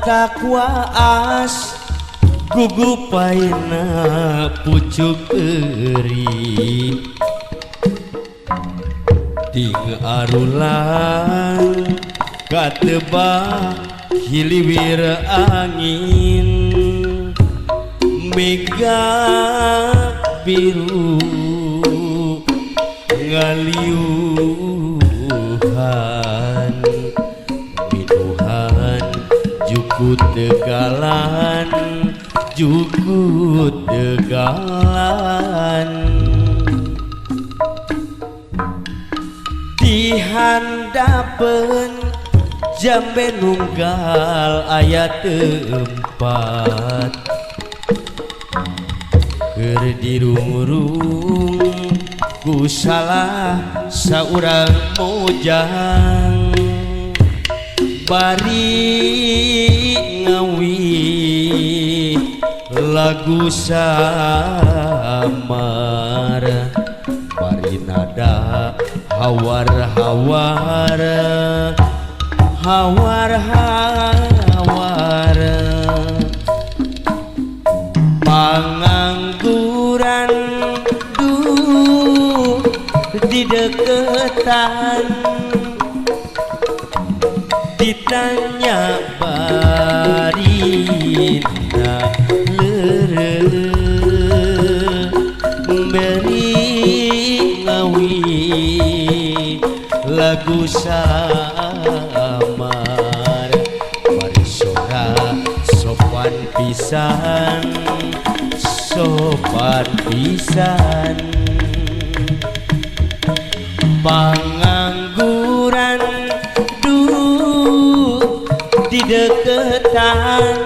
mata kuas gugupaina pucuk eri ting arulan katebak hiliwir angin mega biru ngaliuhan minuhan jukut tegalan jukut tegalan dihandapen jambe nunggal ayat 4 keur dirung-rung ku salah saurang mojang bari ngawi lagu samar bari nada hawar-hawar hawar-hawar pangangguran di deketan ditanya barina lere beri ngawi lagu samar mari sora sopan pisan sopan pisan pangangguran di deketan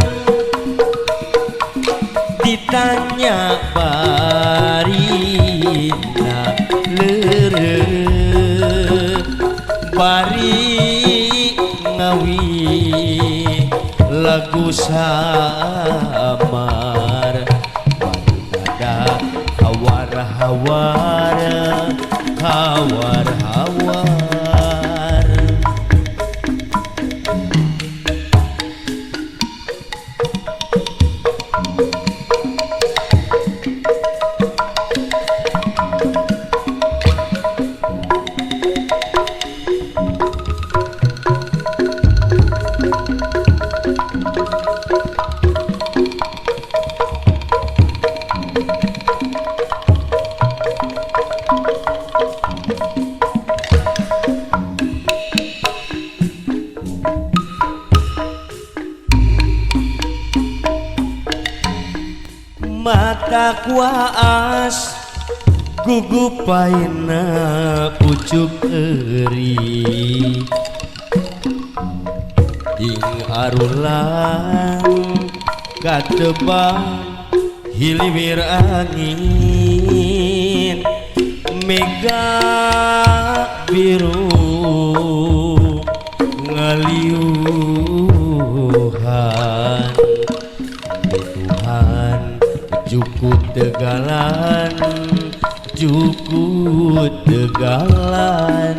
ditanya barina lere bari ngawi lagu samar barina hawar-hawar hawar-hawar mata kuas gugupaina pucuk eri ting arulan katebak hiliwir angin mega biru ngaliuhan Tuhan jukut tegalan jukut tegalan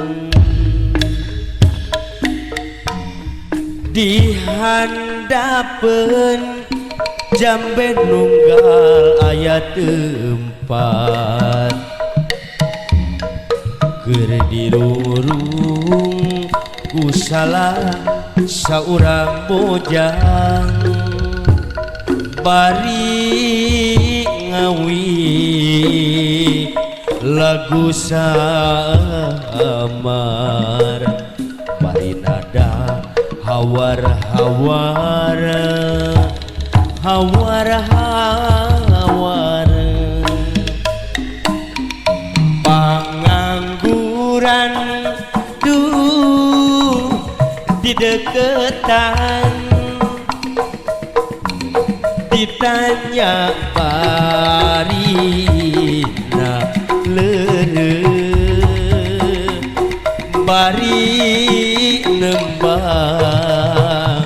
dihandapen jambe nunggal ayat 4 keur dirurung ku salah saurang bojang bari ngawi lagu samar bari nada hawar-hawar hawar-hawar pangangguran di deketan ditanya barina lere bari nembang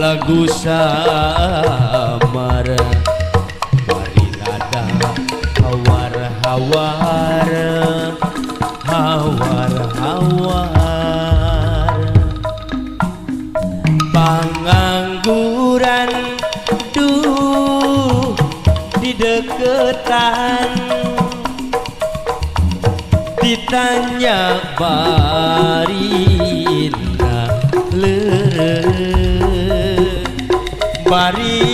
lagu samar bari nada hawar-hawar hawar-hawar pangangguran deketan ditanya bari indah leureun bari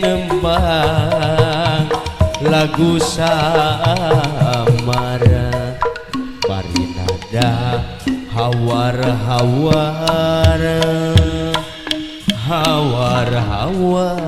nembang lagu samara bari nada hawar-hawar hawar-hawar